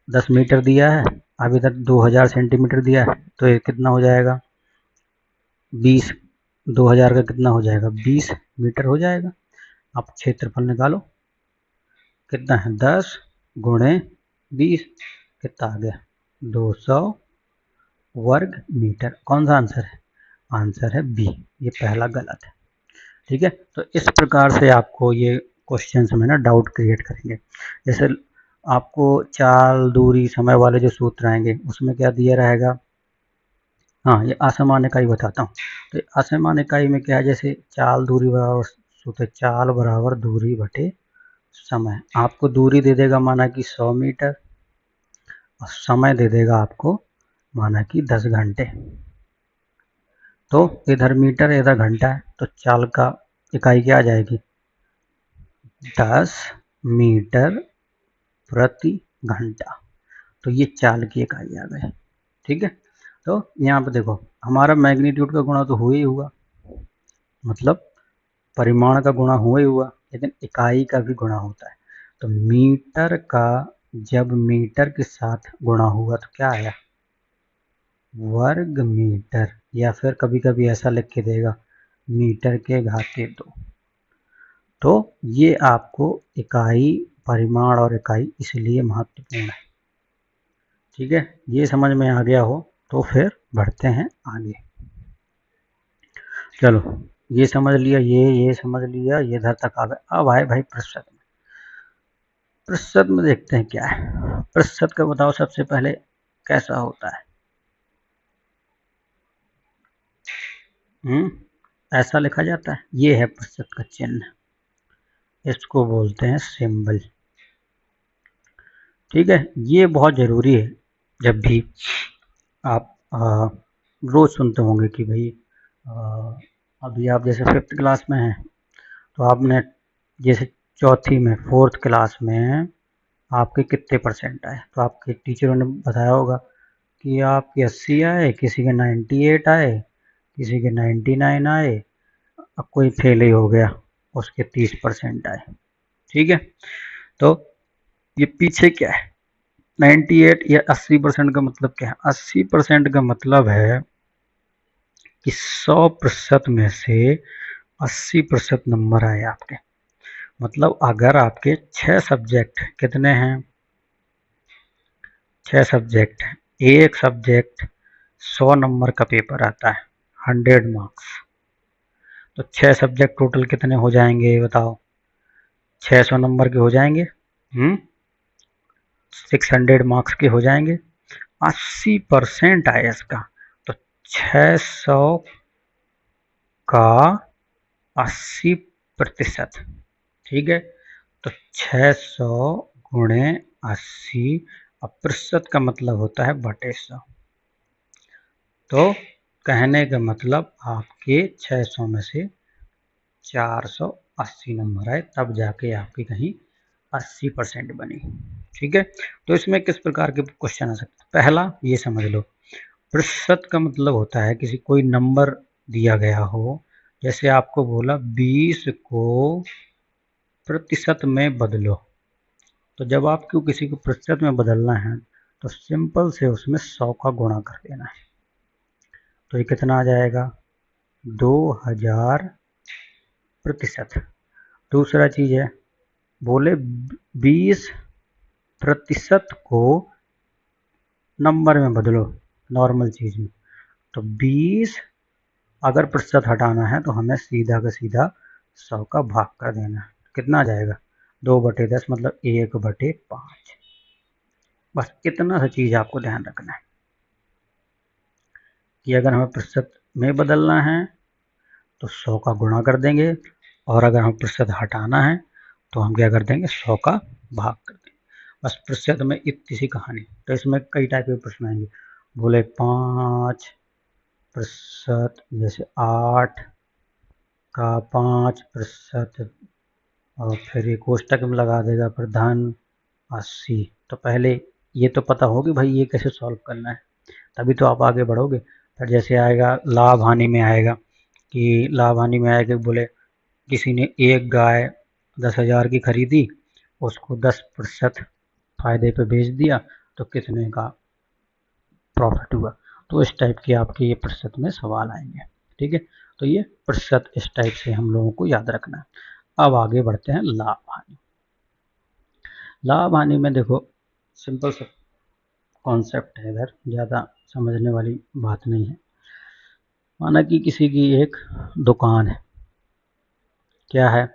10 मीटर दिया है, अब इधर 2000 सेंटीमीटर दिया है, तो ये कितना हो जाएगा 20, 2000 का कितना हो जाएगा 20 मीटर हो जाएगा। आप क्षेत्रफल निकालो कितना है 10 गुणे 20, कितना आ गया 200 वर्ग मीटर। कौन सा आंसर है, आंसर है बी, ये पहला गलत है। ठीक है, तो इस प्रकार से आपको ये क्वेश्चन में ना डाउट क्रिएट करेंगे। जैसे आपको चाल दूरी समय वाले जो सूत्र आएंगे उसमें क्या दिया रहेगा, हाँ ये असमान इकाई बताता हूँ। तो असमान इकाई में क्या है, जैसे चाल दूरी बराबर सूत्र, चाल बराबर दूरी बटे समय। आपको दूरी दे देगा माना कि 100 मीटर और समय दे देगा आपको माना कि 10 घंटे। तो इधर मीटर इधर घंटा है, तो चाल का इकाई क्या आ जाएगी 10 मीटर प्रति घंटा। तो ये चाल की इकाई आ गई। ठीक है, तो यहाँ पे देखो हमारा मैग्नीट्यूड का गुणा तो हुआ ही हुआ, मतलब परिमाण का गुणा हुआ ही हुआ, लेकिन इकाई का भी गुणा होता है। तो मीटर का जब मीटर के साथ गुणा हुआ तो क्या आया वर्ग मीटर, या फिर कभी कभी ऐसा लिख के देगा मीटर के घाते 2। तो ये आपको इकाई, परिमाण और इकाई इसलिए महत्वपूर्ण है। ठीक है, ये समझ में आ गया हो तो फिर बढ़ते हैं आगे। चलो ये समझ लिया, ये समझ लिया, ये इधर तक आ गए। अब आए भाई प्रतिशत में। प्रतिशत में देखते हैं क्या है, प्रतिशत का बताओ सबसे पहले कैसा होता है। ऐसा लिखा जाता है, ये है प्रतिशत का चिन्ह, इसको बोलते हैं सिंबल। ठीक है, ये बहुत ज़रूरी है। जब भी आप रोज़ सुनते होंगे कि भाई अभी आप जैसे 5th क्लास में हैं तो आपने जैसे चौथी में 4th क्लास में आपके कितने परसेंट आए, तो आपके टीचरों ने बताया होगा कि आपके 80 आए, किसी के 98 आए, किसी के 99 आए, अब कोई फेल ही हो गया, उसके 30% आए। ठीक है, तो ये पीछे क्या है 98 या 80% का मतलब क्या है, 80% का मतलब है कि 100% में से 80% नंबर आए आपके। मतलब अगर आपके 6 सब्जेक्ट कितने हैं, 6 सब्जेक्ट, एक सब्जेक्ट 100 नंबर का पेपर आता है, 100 मार्क्स, तो 6 सब्जेक्ट टोटल कितने हो जाएंगे बताओ, 600 नंबर के हो जाएंगे, 600 मार्क्स के हो जाएंगे, 80% आया इसका, तो 600 का 80%, ठीक है, तो 600 गुणे 80, अब प्रतिशत का मतलब होता है बटे 100, तो कहने का मतलब आपके 600 में से 480 नंबर आए, तब जाके आपकी कहीं 80% बनी, ठीक है। तो इसमें किस प्रकार के क्वेश्चन आ सकते हैं, पहला ये समझ लो, प्रतिशत का मतलब होता है किसी कोई नंबर दिया गया हो, जैसे आपको बोला 20 को प्रतिशत में बदलो, तो जब आपको किसी को प्रतिशत में बदलना है तो सिंपल से उसमें 100 का गुणा कर देना है, तो ये कितना आ जाएगा 2000%। दूसरा चीज है, बोले 20% को नंबर में बदलो, नॉर्मल चीज में, तो 20 अगर प्रतिशत हटाना है तो हमें सीधा का सीधा 100 का भाग कर देना है, कितना आ जाएगा 2/10 मतलब 1/5। बस इतना सा चीज आपको ध्यान रखना है कि अगर हमें प्रतिशत में बदलना है तो 100 का गुणा कर देंगे, और अगर हमें प्रतिशत हटाना है तो हम क्या कर देंगे 100 का भाग कर देंगे, बस प्रतिशत में इतनी सी कहानी। तो इसमें कई टाइप के प्रश्न आएंगे, बोले 5%, जैसे 8 का 5%, और फिर ये कोष्टक में लगा देगा फिर धन 80, तो पहले ये तो पता हो कि भाई ये कैसे सॉल्व करना है, तभी तो आप आगे बढ़ोगे। फिर जैसे आएगा लाभ हानि में आएगा, कि लाभ हानि में आएगा बोले किसी ने एक गाय 10,000 की खरीदी, उसको 10% फायदे पे बेच दिया, तो कितने का प्रॉफिट हुआ, तो इस टाइप के आपके ये प्रतिशत में सवाल आएंगे, ठीक है। तो ये प्रतिशत इस टाइप से हम लोगों को याद रखना है। अब आगे बढ़ते हैं लाभ हानि। लाभ हानि में देखो सिंपल सा कॉन्सेप्ट है, इधर ज़्यादा समझने वाली बात नहीं है। माना कि किसी की एक दुकान है, क्या है,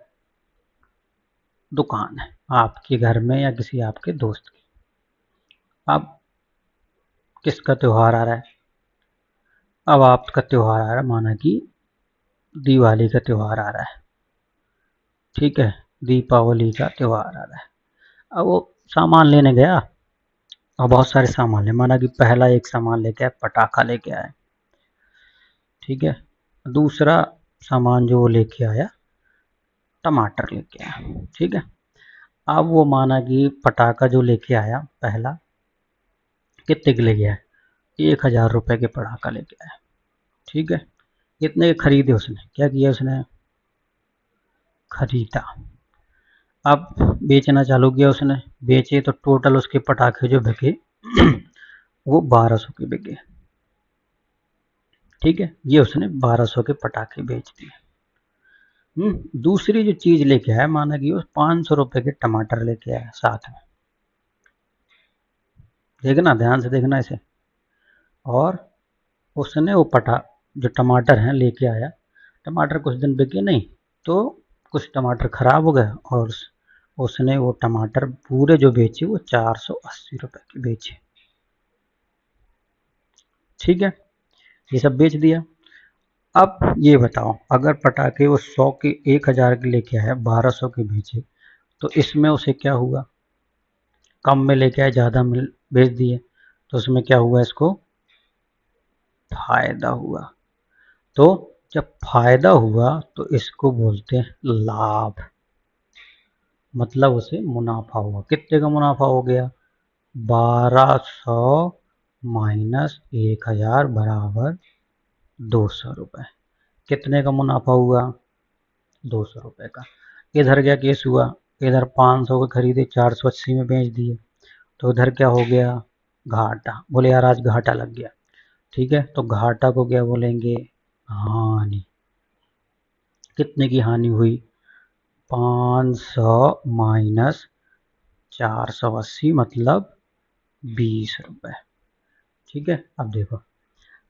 दुकान है आपके घर में या किसी आपके दोस्त की। अब किसका त्यौहार आ रहा है, अब आपका त्यौहार आ रहा है, माना कि दिवाली का त्यौहार आ रहा है, ठीक है, दीपावली का त्यौहार आ रहा है। अब वो सामान लेने गया, और बहुत सारे सामान ले, माना कि पहला एक सामान लेके आया, पटाखा लेके आया, ठीक है, दूसरा सामान जो वो लेके आया टमाटर लेके आया, ठीक है। अब वो माना कि पटाखा जो लेके आया पहला कितने के लेके आया, 1,000 रुपये के पटाखा लेके आया, ठीक है। कितने के खरीदे उसने, क्या किया उसने, खरीदा। अब बेचना चालू किया उसने, बेचे तो टोटल उसके पटाखे जो बिके वो 1200 के बिके, ठीक है, ये उसने 1200 के पटाखे बेच दिए। दूसरी जो चीज लेके आया, माना कि वो 500 रुपए के टमाटर लेके आया साथ में, देखना ध्यान से देखना इसे, और उसने वो जो टमाटर हैं लेके आया, टमाटर कुछ दिन बिके नहीं, तो कुछ टमाटर खराब हो गए, और उसने वो टमाटर पूरे जो बेचे वो 480 रुपए के बेचे, ठीक है, ये सब बेच दिया। अब ये बताओ, अगर पटाखे वो 100 के 1,000 के लेके आया, 1200 के बेचे, तो इसमें उसे क्या हुआ, कम में लेके आए, ज़्यादा में बेच दिए, तो उसमें क्या हुआ, इसको फायदा हुआ। तो जब फायदा हुआ तो इसको बोलते हैं लाभ, मतलब उसे मुनाफा हुआ। कितने का मुनाफा हो गया, 1200 माइनस 1,000 बराबर 200 रुपये, कितने का मुनाफा हुआ, 200 रुपये का। इधर क्या केस हुआ, इधर 500 के खरीदे 480 में बेच दिए, तो इधर क्या हो गया, घाटा, बोले यार आज घाटा लग गया, ठीक है, तो घाटा को क्या बोलेंगे, हानि। कितने की हानि हुई, 500 माइनस 480 मतलब 20 रुपये। ठीक है, अब देखो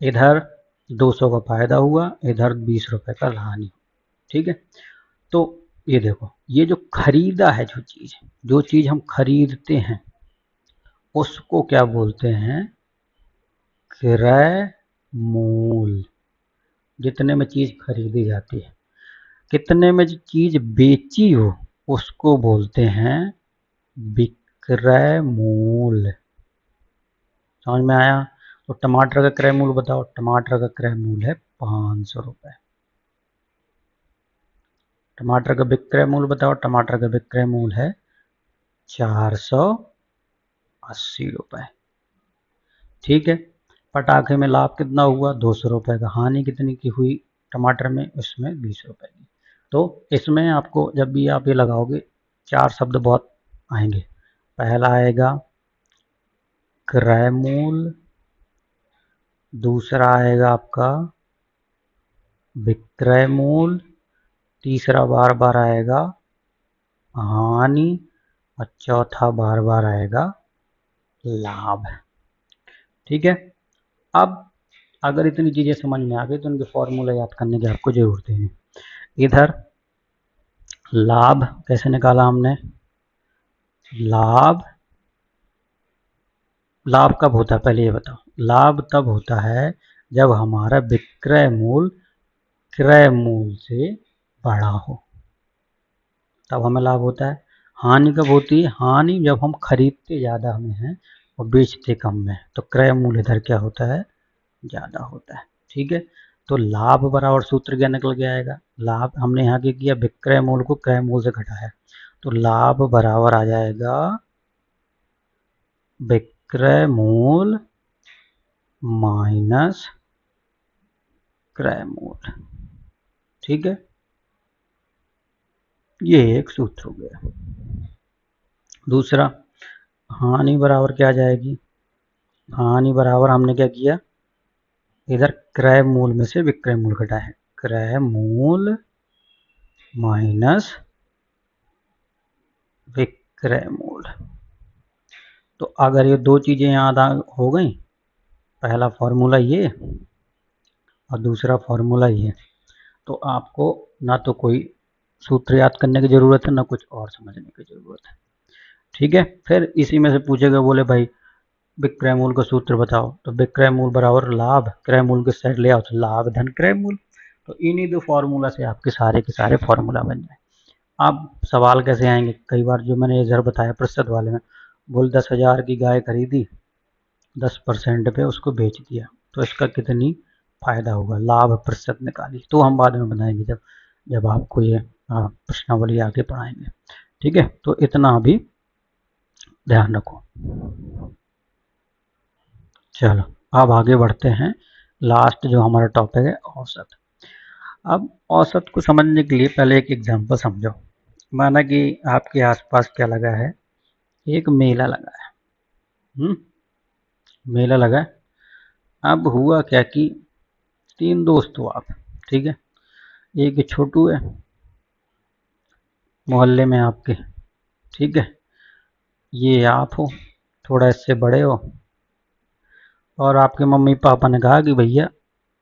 इधर 200 का फायदा हुआ, इधर 20 रुपये का हानि। ठीक है, तो ये देखो, ये जो खरीदा है जो चीज़ हम खरीदते हैं उसको क्या बोलते हैं? क्रय मूल। जितने में चीज़ खरीदी जाती है, कितने में जो चीज़ बेची हो उसको बोलते हैं विक्रय मूल। समझ में आया? तो टमाटर का क्रय मूल बताओ। टमाटर का क्रय मूल है 500 रुपये। टमाटर का विक्रय मूल बताओ। टमाटर का विक्रय मूल है 480 रुपये। ठीक है, पटाखे में लाभ कितना हुआ? 200 रुपये का। हानि कितनी की हुई टमाटर में? इसमें 20 रुपये की। तो इसमें आपको जब भी आप ये लगाओगे 4 शब्द बहुत आएंगे। पहला आएगा क्रय मूल, दूसरा आएगा आपका विक्रय मूल, तीसरा बार बार आएगा हानि और चौथा बार बार आएगा लाभ। ठीक है, अब अगर इतनी चीज़ें समझ में आ गई तो उनके फॉर्मूला याद करने की आपको जरूरत है। इधर लाभ कैसे निकाला हमने? लाभ कब होता है पहले ये बताओ। लाभ तब होता है जब हमारा विक्रय मूल क्रय मूल से बड़ा हो, तब हमें लाभ होता है। हानि कब होती है? हानि जब हम खरीदते ज़्यादा में हैं और बेचते कम में, तो क्रय मूल इधर क्या होता है? ज़्यादा होता है। ठीक है, तो लाभ बराबर सूत्र क्या निकल के आएगा? लाभ हमने यहाँ क्या किया? विक्रय मूल को क्रय मूल से घटाया, तो लाभ बराबर आ जाएगा विक्रय मूल माइनस क्रय मूल। ठीक है, ये एक सूत्र हो गया। दूसरा, हानि बराबर क्या आ जाएगी? हानि बराबर हमने क्या किया? इधर क्रय मूल में से विक्रय मूल घटा है, क्रय मूल माइनस विक्रय मूल। तो अगर ये दो चीजें याद हो गई, पहला फॉर्मूला ये और दूसरा फॉर्मूला ये, तो आपको ना तो कोई सूत्र याद करने की जरूरत है ना कुछ और समझने की जरूरत है। ठीक है, फिर इसी में से पूछेगा, बोले भाई विक्रय मूल का सूत्र बताओ, तो विक्रय मूल बराबर लाभ, क्रय मूल के साइड ले आओ तो लाभ धन क्रय मूल। तो इन्हीं दो फॉर्मूला से आपके सारे के सारे फॉर्मूला बन जाए। अब सवाल कैसे आएंगे? कई बार जो मैंने इधर बताया प्रतिशत वाले में, बोल 10,000 की गाय खरीदी, 10% पे उसको बेच दिया, तो इसका कितनी फायदा होगा? लाभ प्रतिशत निकाली। तो हम बाद में बनाएंगे जब आपको ये प्रश्नावली आगे पढ़ाएंगे। ठीक है, तो इतना अभी ध्यान रखो। चलो अब आगे बढ़ते हैं। लास्ट जो हमारा टॉपिक है औसत। अब औसत को समझने के लिए पहले एक एग्जांपल समझो। माना कि आपके आसपास क्या लगा है? एक मेला लगा है। मेला लगा है। अब हुआ क्या कि 3 दोस्त हो आप। ठीक है, एक छोटू है मोहल्ले में आपके। ठीक है, ये आप हो, थोड़ा इससे बड़े हो, और आपके मम्मी पापा ने कहा कि भैया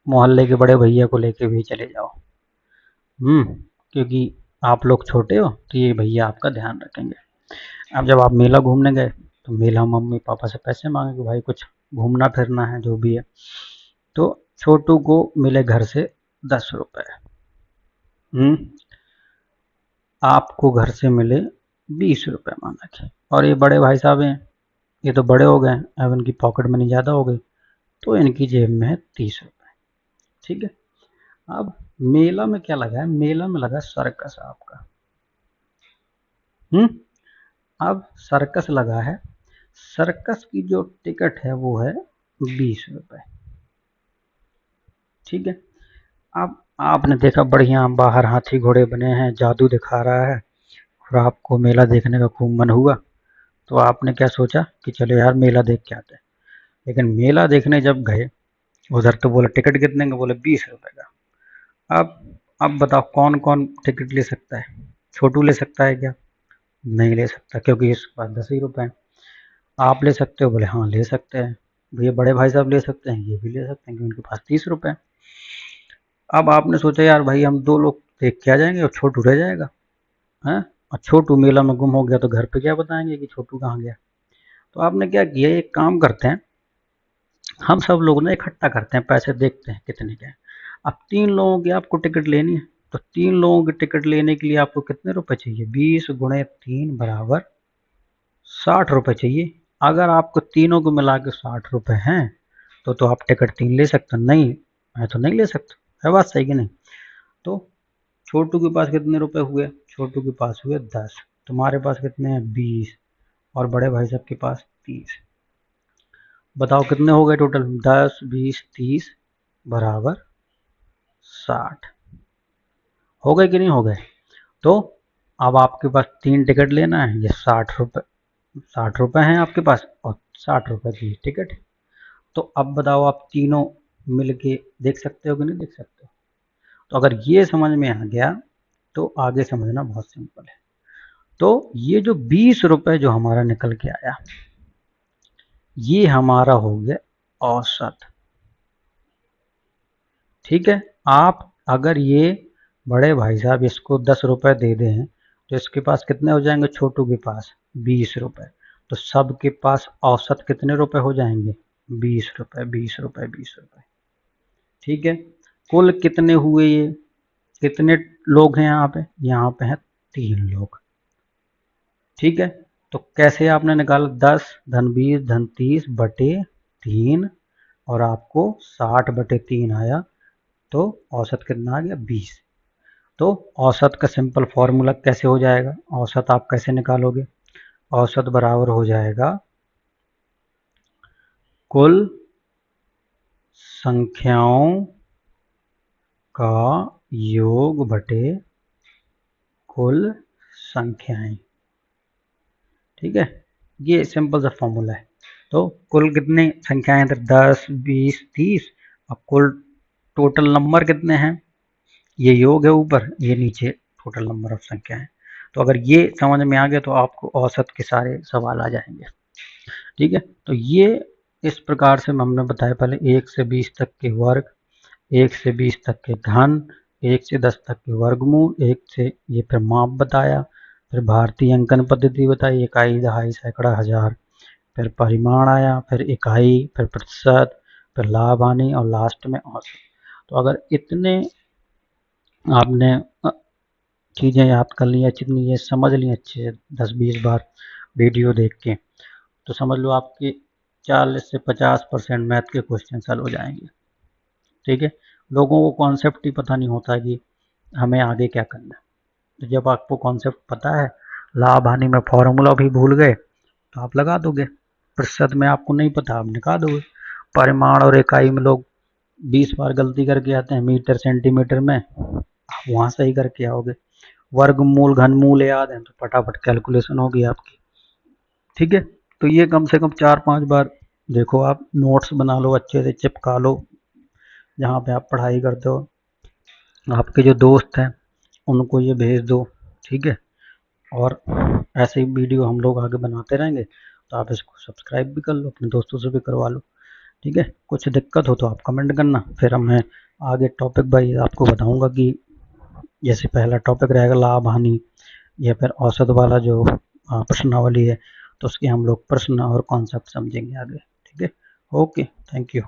मोहल्ले के बड़े भैया को लेके भी चले जाओ। क्योंकि आप लोग छोटे हो तो ये भैया आपका ध्यान रखेंगे। अब जब आप मेला घूमने गए तो मेला मम्मी पापा से पैसे मांगे कि भाई कुछ घूमना फिरना है जो भी है। तो छोटू को मिले घर से 10 रुपये, आपको घर से मिले 20 रुपये माना के। और ये बड़े भाई साहब हैं, ये तो बड़े हो गए, अब इनकी पॉकेट मनी ज़्यादा हो गई, तो इनकी जेब में है 30 रुपये। ठीक है, अब मेला में क्या लगा है? मेला में लगा सर्कस आपका। अब सर्कस लगा है, सर्कस की जो टिकट है वो है 20 रुपये। ठीक है, अब आपने देखा बढ़िया बाहर हाथी घोड़े बने हैं, जादू दिखा रहा है, और आपको मेला देखने का खूब मन हुआ, तो आपने क्या सोचा कि चलो यार मेला देख के आते हैं। लेकिन मेला देखने जब गए उधर तो बोले टिकट कितने का? बोले 20 रुपये का। अब बताओ कौन कौन टिकट ले सकता है? छोटू ले सकता है क्या? नहीं ले सकता, क्योंकि इसके पास 10 ही रुपए हैं। आप ले सकते हो? बोले हाँ ले सकते हैं। भैया बड़े भाई साहब ले सकते हैं? ये भी ले सकते हैं, क्योंकि उनके पास 30 रुपए हैं। अब आपने सोचा यार भाई हम 2 लोग देख के आ जाएंगे और छोटू रह जाएगा, हैं? और छोटू मेला में गुम हो गया तो घर पे क्या बताएंगे कि छोटू कहाँ गया? तो आपने क्या किया, एक काम करते हैं, हम सब लोग ना इकट्ठा करते हैं पैसे, देखते हैं कितने के हैं। अब 3 लोगों की आपको टिकट लेनी है, तो 3 लोगों की टिकट लेने के लिए आपको कितने रुपए चाहिए? 20 गुणे 3 बराबर 60 रुपए चाहिए। अगर आपको तीनों को मिला के 60 रुपए हैं तो आप टिकट 3 ले सकते हो। नहीं, मैं तो नहीं ले सकता। है बात सही कि नहीं? तो छोटू के पास कितने रुपए हुए? छोटू के पास हुए 10। तुम्हारे पास कितने हैं? 20। और बड़े भाई साहब के पास 30। बताओ कितने हो गए टोटल? 10, 20, 30 बराबर 60। हो गए कि नहीं हो गए? तो अब आपके पास 3 टिकट लेना है, ये 60 रुपए हैं आपके पास, और 60 रुपए की टिकट। तो अब बताओ आप तीनों मिल के देख सकते हो कि नहीं देख सकते हो? तो अगर ये समझ में आ गया तो आगे समझना बहुत सिंपल है। तो ये जो 20 रुपए जो हमारा निकल के आया, ये हमारा हो गया औसत। ठीक है। आप अगर ये बड़े भाई साहब इसको 10 रुपए दे दें तो इसके पास कितने हो जाएंगे? छोटू के पास 20 रुपए। तो सबके पास औसत कितने रुपए हो जाएंगे? 20 रुपए, 20 रुपए, 20 रुपए। ठीक है। कुल कितने हुए ये? कितने लोग हैं यहाँ पे? यहाँ पे हैं 3 लोग। ठीक है। तो कैसे आपने निकाला? 10 धन 20 धन 30 बटे 3, और आपको 60 बटे 3 आया, तो औसत कितना आ गया? 20। तो औसत का सिंपल फॉर्मूला कैसे हो जाएगा? औसत आप कैसे निकालोगे? औसत बराबर हो जाएगा कुल संख्याओं का योग बटे कुल संख्याएं। ठीक है। ये सिंपल सा फॉर्मूला है। तो कुल कितने संख्याएं इधर? 10, 20, 30। अब कुल टोटल नंबर कितने हैं? ये योग है ऊपर, ये नीचे टोटल नंबर ऑफ संख्या है। तो अगर ये समझ में आ गया तो आपको औसत के सारे सवाल आ जाएंगे। ठीक है। तो ये इस प्रकार से हमने बताया, पहले 1 से 20 तक के वर्ग, 1 से 20 तक के घन, 1 से 10 तक के वर्गमूल, 1 से ये फिर माप बताया, फिर भारतीय अंकन पद्धति बताई, इकाई, दहाई, सैकड़ा, हजार, फिर परिमाण आया, फिर इकाई, फिर प्रतिशत, फिर लाभ हानि, और लास्ट में औसत। तो अगर इतने आपने चीज़ें याद कर ली, जितनी ये समझ ली अच्छे से 10-20 बार वीडियो देख के, तो समझ लो आपके 40 से 50% मैथ के क्वेश्चन सॉल्व हो जाएंगे। ठीक है। लोगों को कॉन्सेप्ट ही पता नहीं होता कि हमें आगे क्या करना है। तो जब आपको कॉन्सेप्ट पता है, लाभ हानि में फॉर्मूला भी भूल गए तो आप लगा दोगे। प्रतिशत में आपको नहीं पता, आप निकाल दोगे। परिमाण और इकाई में लोग 20 बार गलती करके आते हैं, मीटर सेंटीमीटर में आप वहाँ सही करके आओगे। वर्गमूल घनमूल याद है तो फटाफट कैलकुलेशन होगी आपकी। ठीक है। तो ये कम से कम 4-5 बार देखो, आप नोट्स बना लो, अच्छे से चिपका लो जहाँ पे आप पढ़ाई करते हो। आपके जो दोस्त हैं उनको ये भेज दो। ठीक है। और ऐसे ही वीडियो हम लोग आगे बनाते रहेंगे, तो आप इसको सब्सक्राइब भी कर लो, अपने दोस्तों से भी करवा लो। ठीक है। कुछ दिक्कत हो तो आप कमेंट करना, फिर मैं आगे टॉपिक भाई आपको बताऊंगा कि जैसे पहला टॉपिक रहेगा लाभ हानि, या फिर औसत वाला जो प्रश्नावली है, तो उसके हम लोग प्रश्न और कॉन्सेप्ट समझेंगे आगे। ठीक है। Okay, thank you.